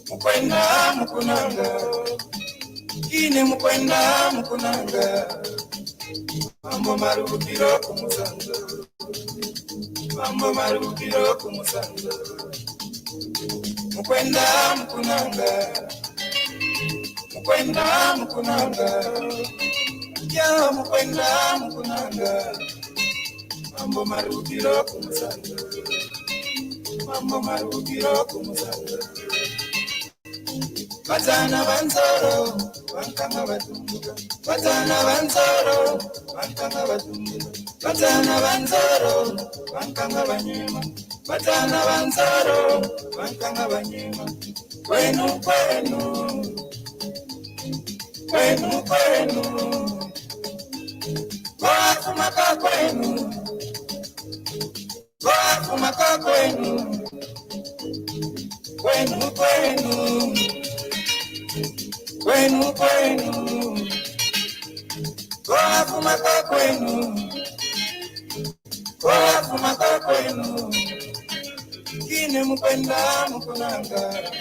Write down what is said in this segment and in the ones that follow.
mukwenda mukunanga ine mukwenda mukunanga mambo marukiro kumusanga mambo marukiro kumusanga mukwenda mukunanga mukwenda mukunanga ya mukwenda mukunanga mambo marukiro kumusanga mambo marukiro kumusanga Batana banzoro bankanga batumbuka Batana banzoro bankanga batumbuka Batana banzoro bankanga banyema Batana banzoro bankanga banyema Kwenu kwenu kwenu kwenu Kwafumaka kwenu Kwafumaka kwenu Kwenu kwenu Kwenu kwenu Kwafumaka kwenu Kwafumaka kwenu Kine mukwenda mukunanga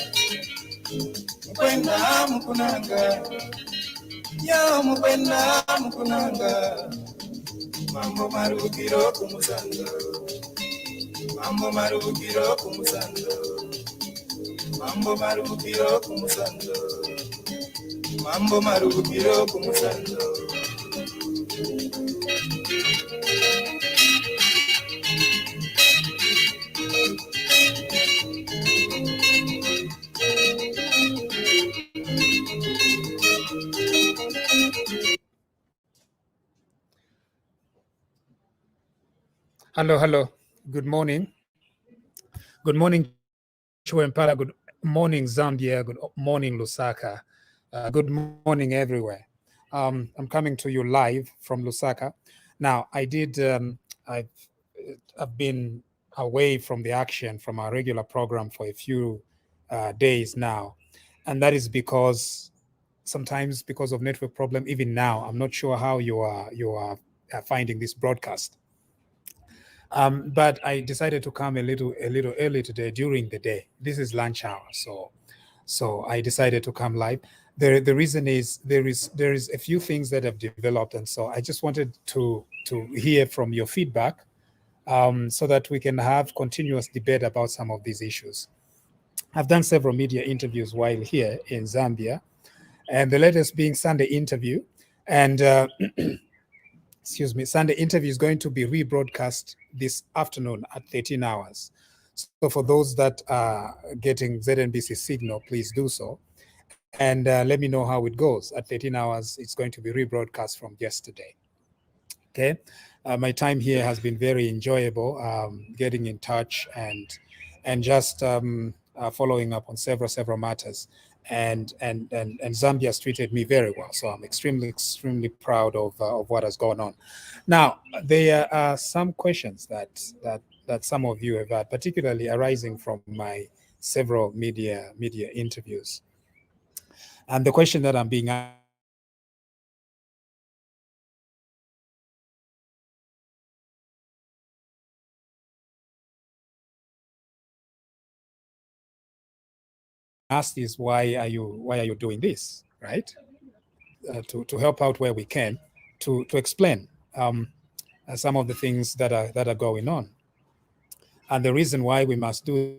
Mukwenda mukunanga Ya mukwenda mukunanga Mambo marukiro kumusanga Mambo marukiro kumusanga Mambo marukiro kumusanga Mambo marukiro kumusanga Hello. Good morning. Good morning, Chuempala. Good morning, Zambia. Good morning, Lusaka. Good morning, everywhere. I'm coming to you live from Lusaka. Now, I've been away from the action from our regular program for a few days now. And that is sometimes because of network problem, even now, I'm not sure how you are finding this broadcast. But I decided to come a little early today during the day. This is lunch hour, so I decided to come live. The reason is there is a few things that have developed, and so I just wanted to hear from your feedback, so that we can have continuous debate about some of these issues. I've done several media interviews while here in Zambia, and the latest being Sunday interview, and excuse me, Sunday interview is going to be rebroadcast this afternoon at 13 hours. So for those that are getting ZNBC signal, please do so. And let me know how it goes. At 13 hours, it's going to be rebroadcast from yesterday. Okay. My time here has been very enjoyable, getting in touch and just following up on several matters. And Zambia has treated me very well. So I'm extremely proud of what has gone on. Now, there are some questions that some of you have had, particularly arising from my several media interviews. And the question that I'm being asked is, why are you doing this, right? To help out where we can, to explain some of the things that are going on, and the reason why we must do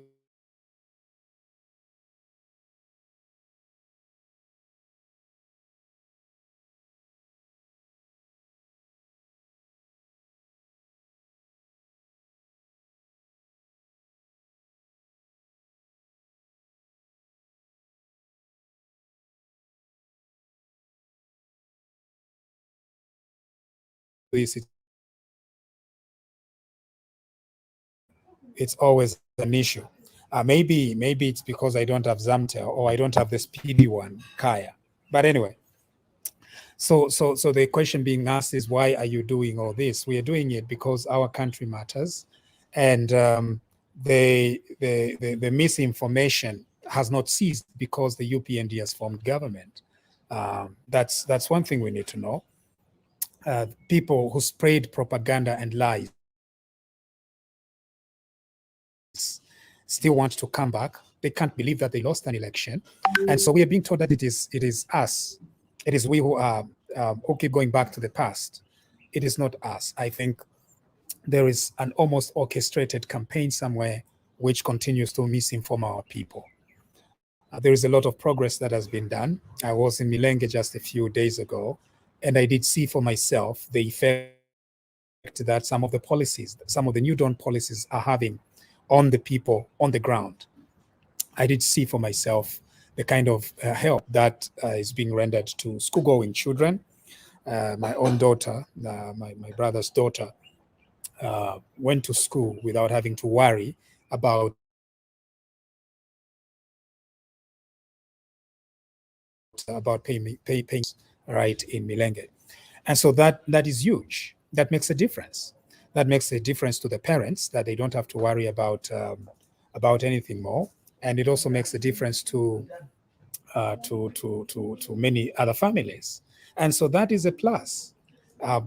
this. It's always an issue. Maybe it's because I don't have Zamtel or I don't have the speedy one, Kaya. But anyway, so the question being asked is, why are you doing all this? We are doing it because our country matters, and the misinformation has not ceased because the UPND has formed government. That's one thing we need to know. People who spread propaganda and lies, still want to come back. They can't believe that they lost an election. And so we are being told that it is us. It is we who are who keep going back to the past. It is not us. I think there is an almost orchestrated campaign somewhere which continues to misinform our people. There is a lot of progress that has been done. I was in Milenge just a few days ago, and I did see for myself the effect that some of the policies, some of the New Dawn policies are having on the people on the ground. I did see for myself the kind of help that is being rendered to school-going children. My own daughter, my brother's daughter, went to school without having to worry about paying right in Milenge. And so that is huge. That makes a difference. That makes a difference to the parents, that they don't have to worry about anything more. And it also makes a difference to many other families. And so that is a plus,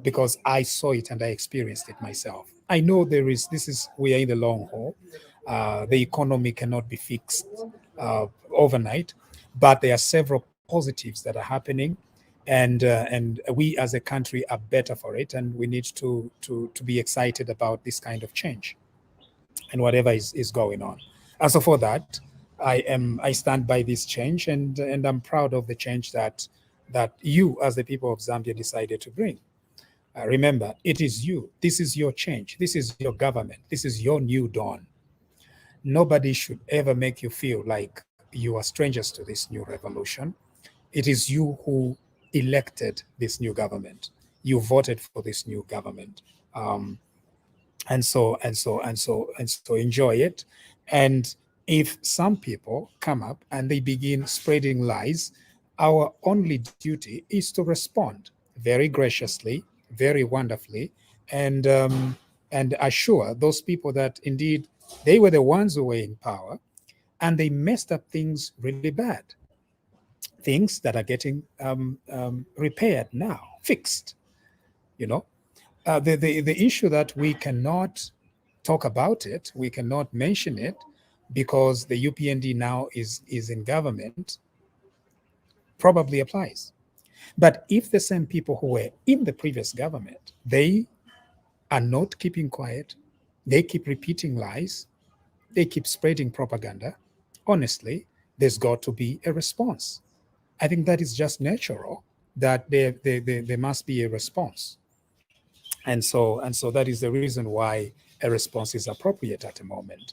because I saw it and I experienced it myself. I know we are in the long haul. The economy cannot be fixed overnight, but there are several positives that are happening, and we as a country are better for it, and we need to be excited about this kind of change and whatever is going on. And so for that, I stand by this change, and I'm proud of the change that you as the people of Zambia decided to bring. Remember, it is you. This is your change. This is your government. This is your new dawn. Nobody should ever make you feel like you are strangers to this new revolution. It is you who elected this new government. You voted for this new government. And so enjoy it. And if some people come up and they begin spreading lies, our only duty is to respond very graciously, very wonderfully, and assure those people that indeed they were the ones who were in power and they messed up things really bad. Things that are getting repaired now, fixed. The issue that we cannot talk about it, we cannot mention it, because the UPND now is in government, probably applies. But if the same people who were in the previous government, they are not keeping quiet, they keep repeating lies, they keep spreading propaganda, honestly, there's got to be a response. I think that is just natural, that there must be a response. And so that is the reason why a response is appropriate at the moment.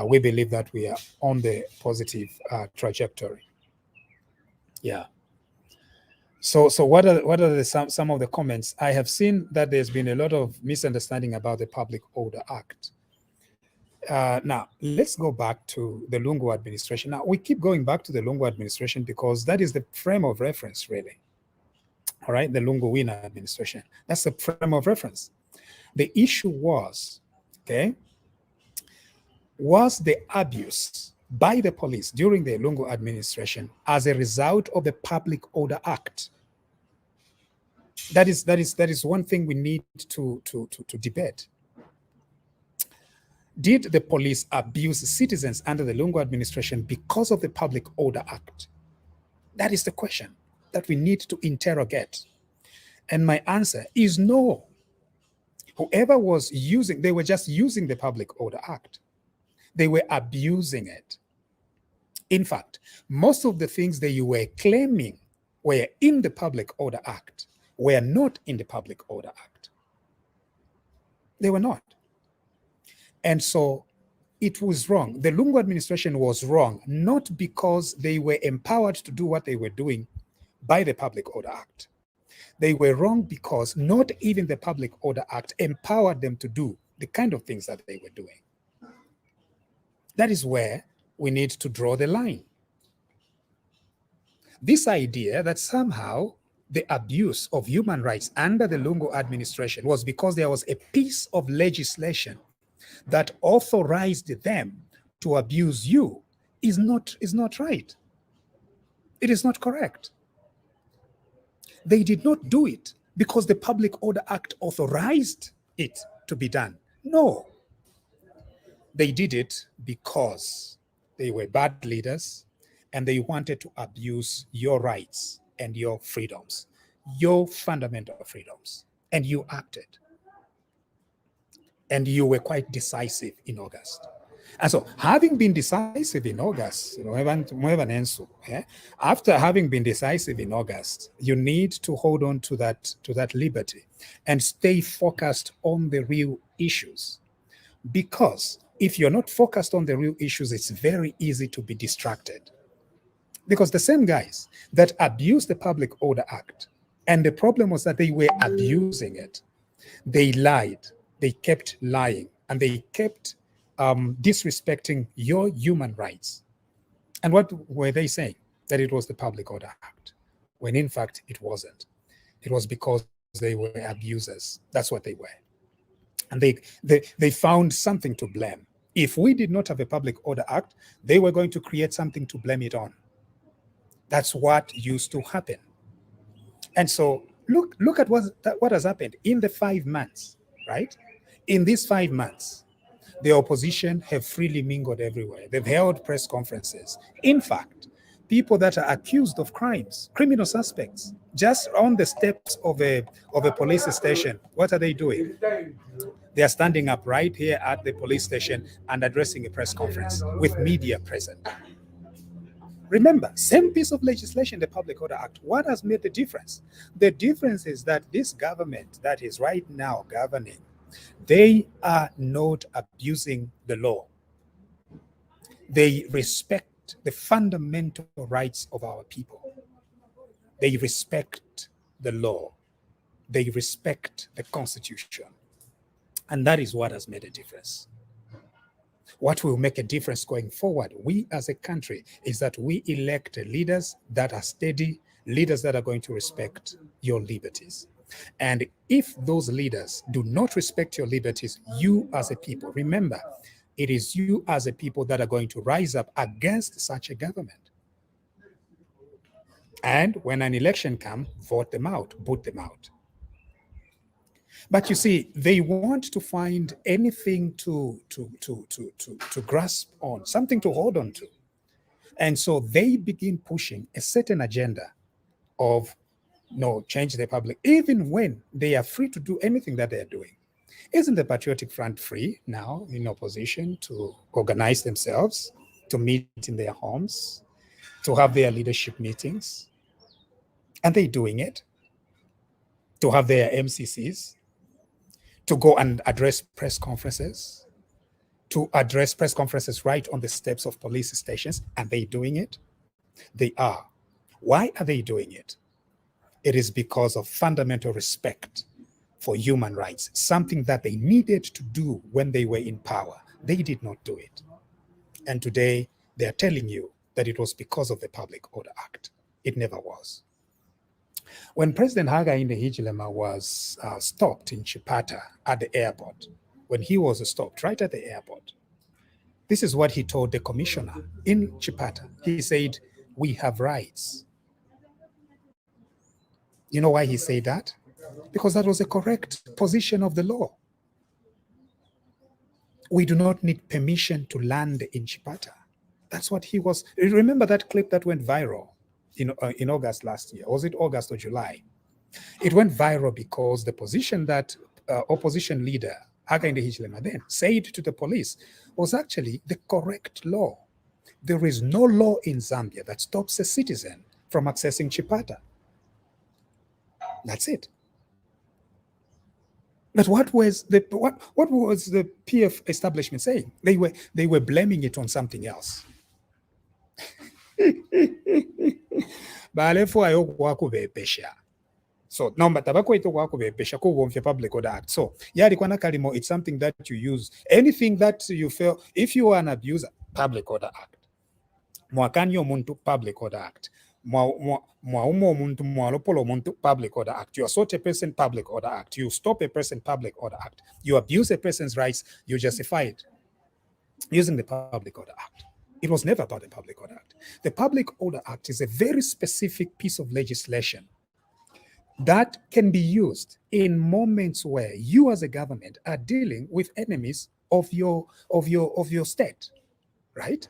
We believe that we are on the positive trajectory. Yeah. So what are some of the comments? I have seen that there's been a lot of misunderstanding about the Public Order Act. Now, let's go back to the Lungu administration. Now, we keep going back to the Lungu administration because that is the frame of reference, really. All right, the Lungu Wina administration. That's the frame of reference. The issue was, was the abuse by the police during the Lungu administration as a result of the Public Order Act? That is one thing we need to debate. Did the police abuse citizens under the Lungu administration because of the Public Order Act? That is the question that we need to interrogate. And my answer is no. Whoever was using, they were just using the Public Order Act. They were abusing it. In fact, most of the things that you were claiming were in the Public Order Act were not in the Public Order Act. They were not. And so it was wrong. The Lungu administration was wrong, not because they were empowered to do what they were doing by the Public Order Act. They were wrong because not even the Public Order Act empowered them to do the kind of things that they were doing. That is where we need to draw the line. This idea that somehow the abuse of human rights under the Lungu administration was because there was a piece of legislation that authorized them to abuse you is not right. It is not correct. They did not do it because the Public Order Act authorized it to be done. No. They did it because they were bad leaders and they wanted to abuse your rights and your freedoms, your fundamental freedoms. And you acted. And you were quite decisive in August. And so, having been decisive in August, after having been decisive in August, you need to hold on to that liberty and stay focused on the real issues. Because if you're not focused on the real issues, it's very easy to be distracted. Because the same guys that abused the Public Order Act, and the problem was that they were abusing it, they lied, they kept lying, and they kept disrespecting your human rights. And what were they saying? That it was the Public Order Act, when in fact it wasn't. It was because they were abusers. That's what they were. And they found something to blame. If we did not have a Public Order Act, they were going to create something to blame it on. That's what used to happen. And so look at what has happened in the 5 months, right? In these 5 months, the opposition have freely mingled everywhere. They've held press conferences. In fact, people that are accused of crimes, criminal suspects, just on the steps of a police station, what are they doing? They are standing up right here at the police station and addressing a press conference with media present. Remember, same piece of legislation, the Public Order Act. What has made the difference? The difference is that this government that is right now governing, they are not abusing the law. They respect the fundamental rights of our people. They respect the law. They respect the Constitution. And that is what has made a difference. What will make a difference going forward, we as a country, is that we elect leaders that are steady, leaders that are going to respect your liberties. And if those leaders do not respect your liberties, you as a people, remember, it is you as a people that are going to rise up against such a government. And when an election comes, vote them out, boot them out. But you see, they want to find anything to grasp on, something to hold on to. And so they begin pushing a certain agenda of, no, change the public, even when they are free to do anything that they're doing. Isn't the Patriotic Front free now in opposition to organize themselves, to meet in their homes, to have their leadership meetings? Are they doing it? To have their MCCs? To go and address press conferences, to address press conferences right on the steps of police stations. Are they doing it? They are. Why are they doing it? It is because of fundamental respect for human rights, something that they needed to do when they were in power. They did not do it. And today, they are telling you that it was because of the Public Order Act. It never was. When President Hakainde Hichilema was stopped in Chipata at the airport, when he was stopped right at the airport, this is what he told the commissioner in Chipata. He said, "We have rights." You know why he said that? Because that was a correct position of the law. We do not need permission to land in Chipata. That's what he was. Remember that clip that went viral in August last year? Was it August or July? It went viral because the position that opposition leader Hakainde Hichilema then said to the police was actually the correct law. There is no law in Zambia that stops a citizen from accessing Chipata. That's it. But what was the PF establishment saying? They were blaming it on something else. So number tabako ito wako bepesha ko wonfya Public Order Act. So yali kwa nakalimo, it's something that you use. Anything that you feel, if you are an abuser, Public Order Act. Mwakanyo muntu Public Order Act. Mwaumo muntu mwalopolo muntu Public Order Act. You assault a person, Public Order Act. You stop a person, Public Order Act. You abuse a person's rights, you justify it using the Public Order Act. It was never about the Public Order Act. The Public Order Act is a very specific piece of legislation that can be used in moments where you as a government are dealing with enemies of your state, right?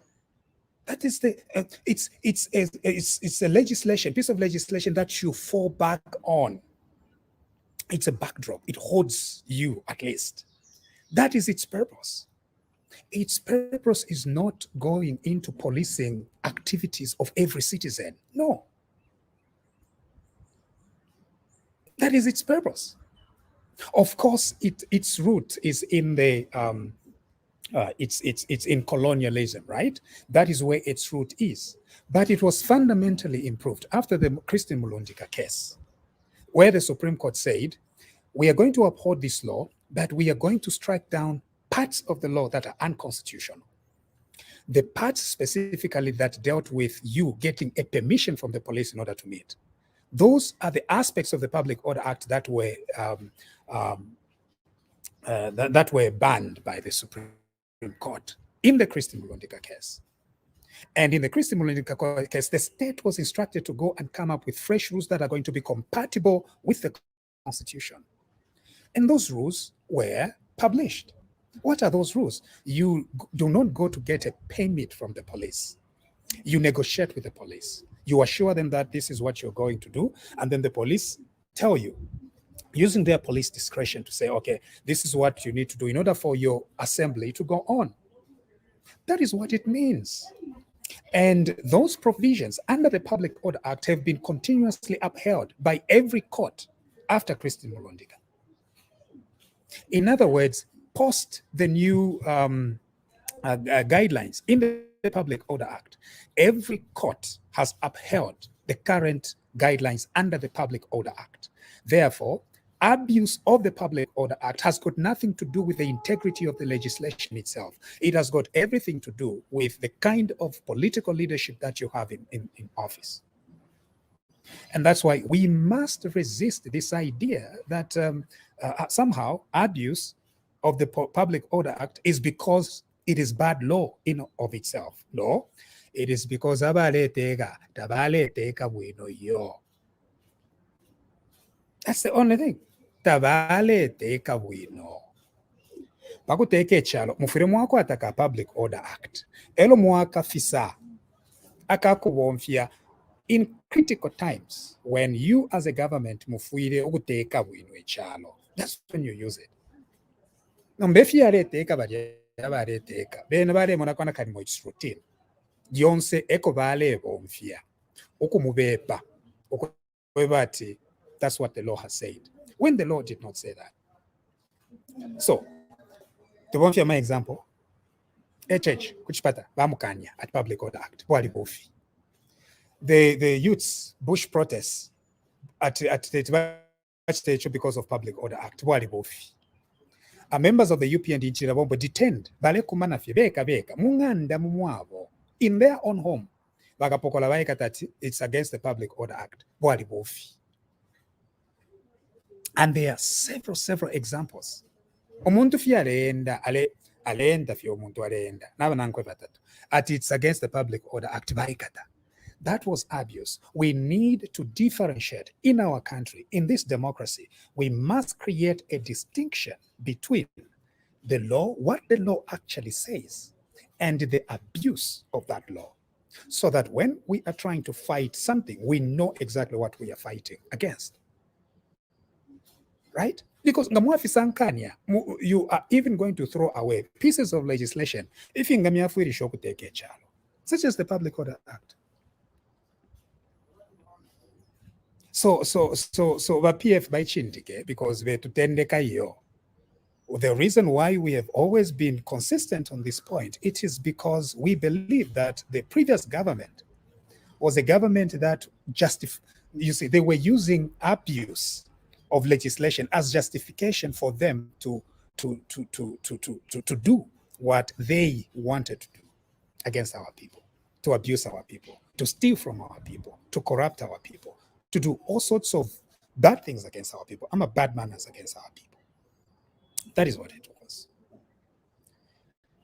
That is the it's a legislation, piece of legislation that you fall back on. It's a backdrop. It holds you, at least. That is its purpose. Its purpose is not going into policing activities of every citizen. No. That is its purpose. Of course, its root is in the it's in colonialism, right? That is where its root is. But it was fundamentally improved after the Christine Mulondika case, where the Supreme Court said, we are going to uphold this law, but we are going to strike down parts of the law that are unconstitutional. The parts specifically that dealt with you getting a permission from the police in order to meet. Those are the aspects of the Public Order Act that were that were banned by the Supreme Court in the Christine Mulondika case. And in the Christine Mulondika case, the state was instructed to go and come up with fresh rules that are going to be compatible with the Constitution. And those rules were published. What are those rules? You do not go to get a permit from the police. You negotiate with the police. You assure them that this is what you're going to do. And then the police tell you, using their police discretion, to say, okay, this is what you need to do in order for your assembly to go on. That is what it means. And those provisions under the Public Order Act have been continuously upheld by every court after Christine Mulondika. In other words, post the new guidelines in the Public Order Act, every court has upheld the current guidelines under the Public Order Act. Therefore, abuse of the Public Order Act has got nothing to do with the integrity of the legislation itself. It has got everything to do with the kind of political leadership that you have in office. And that's why we must resist this idea that somehow abuse of the Public Order Act is because it is bad law in of itself. No, it is because that's the only thing. Pakuteke chalo mufire mwako ataka Public Order Act elo mwaka fisa akakubomfia in critical times when you as a government mufuire ukuteka bwino echalo. That's when you use it. Mbefia reteka bareteka bene bare monakona kalimo it's routine yonse eko bale bomfia ukumubepa ukubati. That's what the law has said, when the law did not say that. So to bomfia my example, a church kuchipata bamukanya at Public Order Act bwali bofi. The youths bush protests at the stage because of Public Order Act bwali bofi. Members of the UPND Chirabombo detained bale kumanafye beka munganda mumwabo in their own home bagapokola baika that it's against the Public Order Act bwali bofi. And there are several examples. Omuntu fye alenda fye omuntu alenda naba nankwe batatu at it's against the Public Order Act baikata. That was abuse. We need to differentiate in our country, in this democracy. We must create a distinction between the law, what the law actually says, and the abuse of that law, so that when we are trying to fight something, we know exactly what we are fighting against. Right? Because you are even going to throw away pieces of legislation if such as the Public Order Act. So PF by Chindike, because we the reason why we have always been consistent on this point, it is because we believe that the previous government was a government that they were using abuse of legislation as justification for them to do what they wanted to do against our people, to abuse our people, to steal from our people, to corrupt our people, to do all sorts of bad things against our people. I'm a bad manners against our people. That is what it was.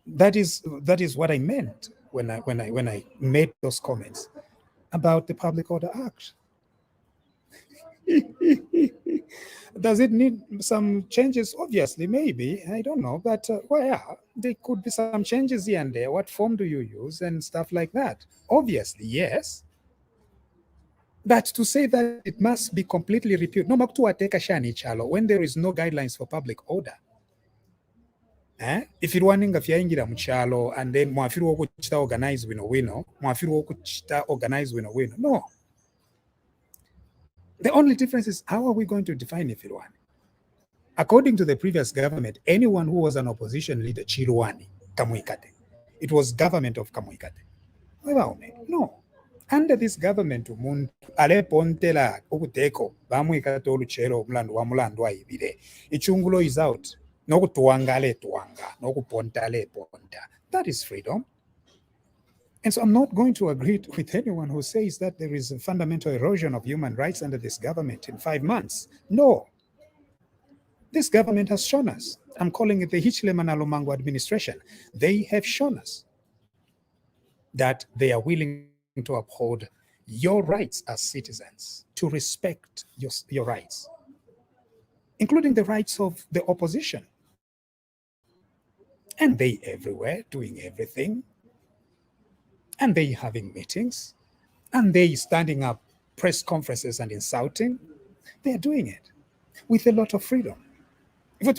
That is what I meant when I made those comments about the Public Order Act. Does it need some changes? Obviously, maybe. I don't know. But well, yeah, there could be some changes here and there. What form do you use and stuff like that? Obviously, yes. But to say that it must be completely repealed, no when there is no guidelines for public order. If it waninga fyaingira mu kyalo and then mwafiru okuchita organize wino mwafiru okuchita organize wino no. The only difference is how are we going to define if it wani? According to the previous government, anyone who was an opposition leader chirwani Kamuikate. It was government of Kamuikate. No. Under this government umuntu alepontela okuteko bamwikata oluchero omulandu wa mulandu ayibire. Ichungulo is out. Nokutuanga le tuanga, nokuponta le ponta. That is freedom. And so I'm not going to agree with anyone who says that there is a fundamental erosion of human rights under this government in 5 months. No. This government has shown us. I'm calling it the Hichilema Lumango administration. They have shown us that they are willing to uphold your rights as citizens, to respect your rights, including the rights of the opposition. And they everywhere doing everything. And they having meetings. And they standing up press conferences and insulting. They are doing it with a lot of freedom. But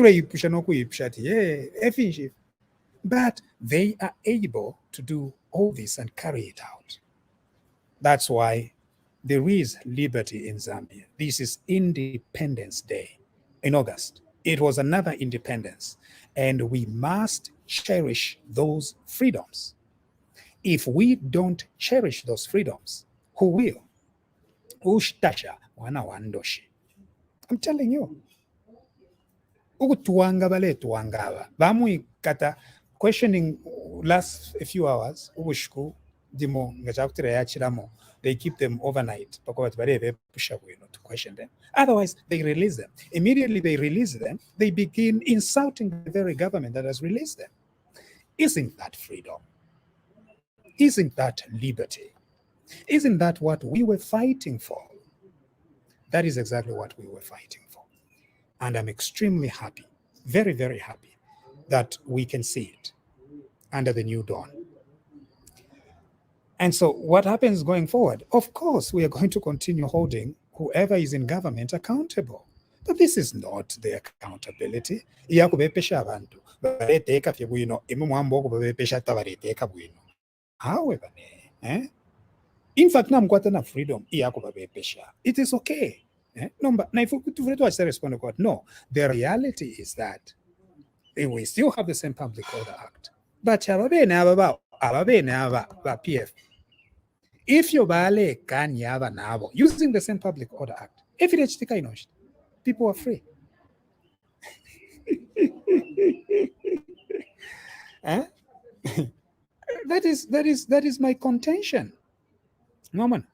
they are able to do all this and carry it out. That's why there is liberty in Zambia. This is Independence Day in August. It was another independence, and we must cherish those freedoms. If we don't cherish those freedoms, who will? Ushtasha wana wandoshi. I'm telling you. Ugutuanga bale tuangaba. Bamu kata questioning last a few hours. Ugushku dimo ngachakutira yachiramo. They keep them overnight to question them. Otherwise, they release them. Immediately they release them, they begin insulting the very government that has released them. Isn't that freedom? Isn't that liberty? Isn't that what we were fighting for? That is exactly what we were fighting for. And I'm extremely happy, very, very happy that we can see it under the new dawn. And so what happens going forward? Of course, we are going to continue holding whoever is in government accountable. But this is not the accountability. However, in fact, freedom. It is okay. No, the reality is that we still have the same Public Order Act. But PF. If you using the same Public Order Act, people are free. That is my contention. No man.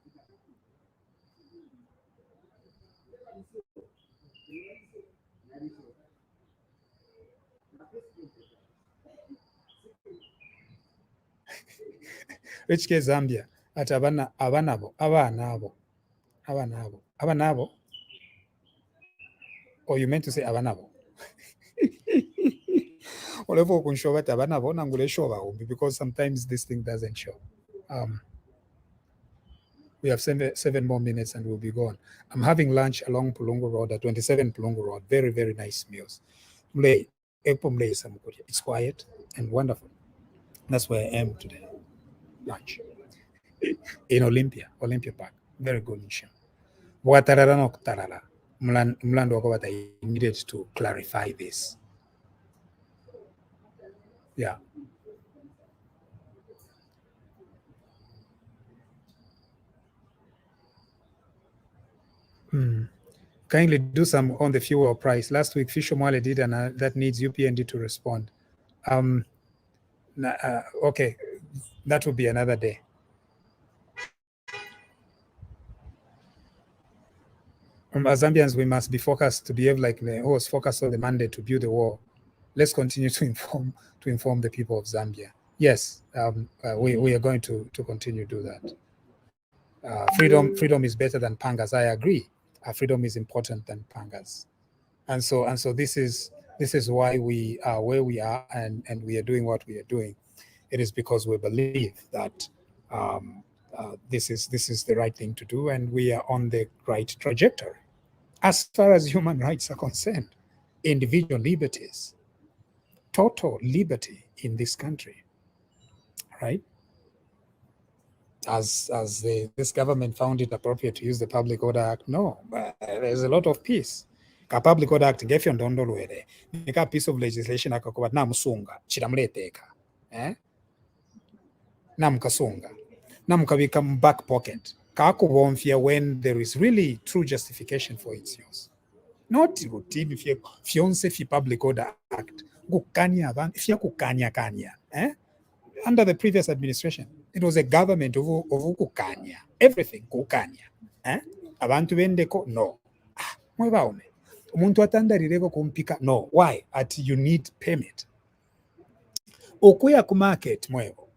Which case Zambia at abanabo. Or you meant to say abanabo? Because sometimes this thing doesn't show. We have 7 more minutes and we'll be gone. I'm having lunch along Pulungu Road at 27 Pulungu Road. Very, very nice meals. It's quiet and wonderful. That's where I am today. Lunch in Olympia Park. Very good mission. I needed to clarify this. Yeah. Kindly do some on the fuel price. Last week, Fisher Mwale did, and that needs UPND to respond. Okay, that will be another day. As Zambians, we must be focused to behave like the who was focused on the mandate to build the wall. Let's continue to inform the people of Zambia. Yes, we are going to continue to do that. Freedom is better than pangas. I agree. freedom is important than pangas. And so this is why we are where we are, and we are doing what we are doing. It is because we believe that this is the right thing to do, and we are on the right trajectory. As far as human rights are concerned, individual liberties, total liberty in this country, right? As this government found it appropriate to use the Public Order Act, no, but there's a lot of peace. Ka Public Order Act ngefyo ndondolwere nika piece of legislation akakuba namusunga chiramuleteeka namukasunga namukabika mu back pocket kakubomfya when there is really true justification for its use, not routine fyonse fi Public Order Act gukanya abantu fya kukanya kanya under the previous administration. It was a government of kukanya, everything kukanya. Abantu bendeko, no. Mwebaume. Umuntu atandarireko kumpika, no. Why? At you need payment. Okuya ku market, mwebo.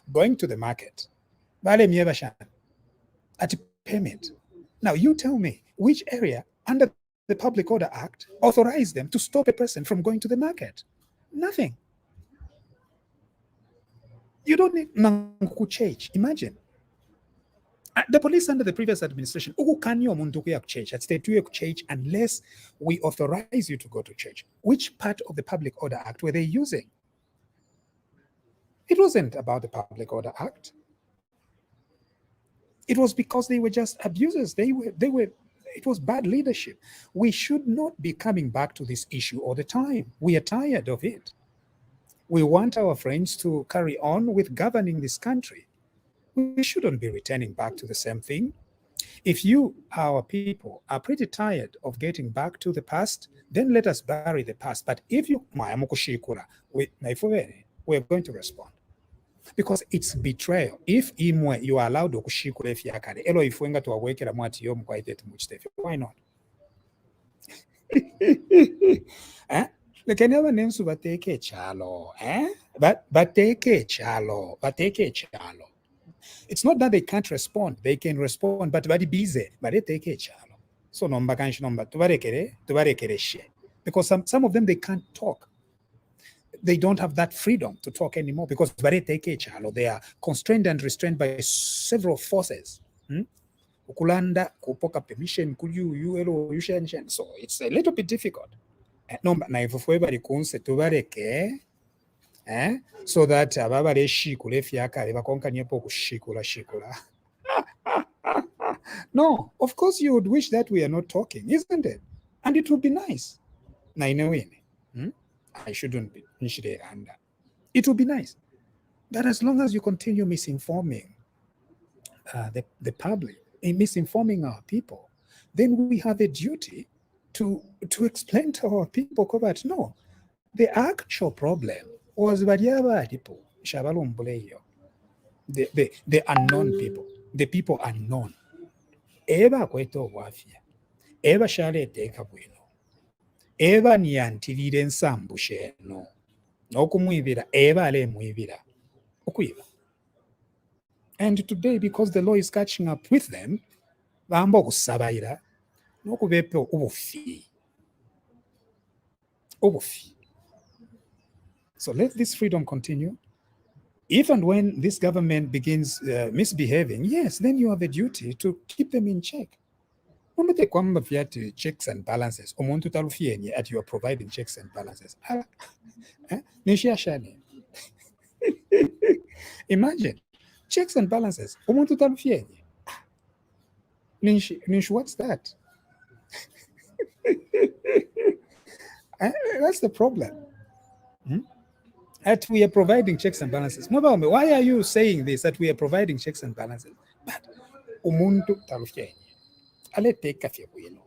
Going to the market. Bale miebashan. At payment. Now you tell me, which area under the Public Order Act authorized them to stop a person from going to the market? Nothing. You don't need nangu change. Imagine. The police under the previous administration, unless we authorize you to go to church. Which part of the Public Order Act were they using? It wasn't about the Public Order Act. It was because they were just abusers. It was bad leadership. We should not be coming back to this issue all the time. We are tired of it. We want our friends to carry on with governing this country. We shouldn't be returning back to the same thing. If you, our people, are pretty tired of getting back to the past, then let us bury the past. But if you, we're going to respond. Because it's betrayal. If you are allowed to kushikura fyakare, elo ifwenga to awekera mwati yo mkwaite muchitefe. Why not? Lekeni abanensu bateke chalo, bateke chalo. It's not that they can't respond. They can respond, but bari busy. Bateke chalo. So nomba kanshi nomba tubarekere she. Because some of them they can't talk. They don't have that freedom to talk anymore because they are constrained and restrained by several forces. Ukulanda kupoka permission so it's a little bit difficult. So that no, of course you would wish that we are not talking, isn't it? And it would be nice. I shouldn't be. It would be nice. But as long as you continue misinforming the public, misinforming our people, then we have a duty to explain to our people that no, the actual problem was the unknown people. The people unknown. Eba kweto wafia. Eba shale teka bwino. Eba niyantirire nsambushe no. Okumwibira eba ale mwibira. Okuiba. And today, because the law is catching up with them, bamba okusabayira nokubepe obufi. So let this freedom continue. If and when this government begins misbehaving, yes, then you have a duty to keep them in check. Umete kwamba vyati checks and balances. Omuntu talufienye at you are providing checks and balances. Nishiashane. Imagine checks and balances. Omuntu talufienye. Nish, what's that? That's the problem. That we are providing checks and balances. Why are you saying this, that we are providing checks and balances? But umuntu talufienye. Ale teka fye bwino.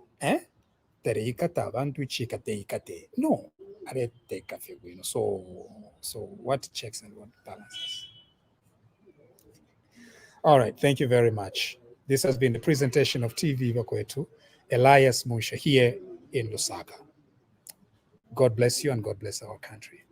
Tereikata abantu chikateikate. No. Ale teka fye bwino. So what checks and what balances? All right, thank you very much. This has been the presentation of TV Bakwetu, Elias Munshya here in Lusaka. God bless you and God bless our country.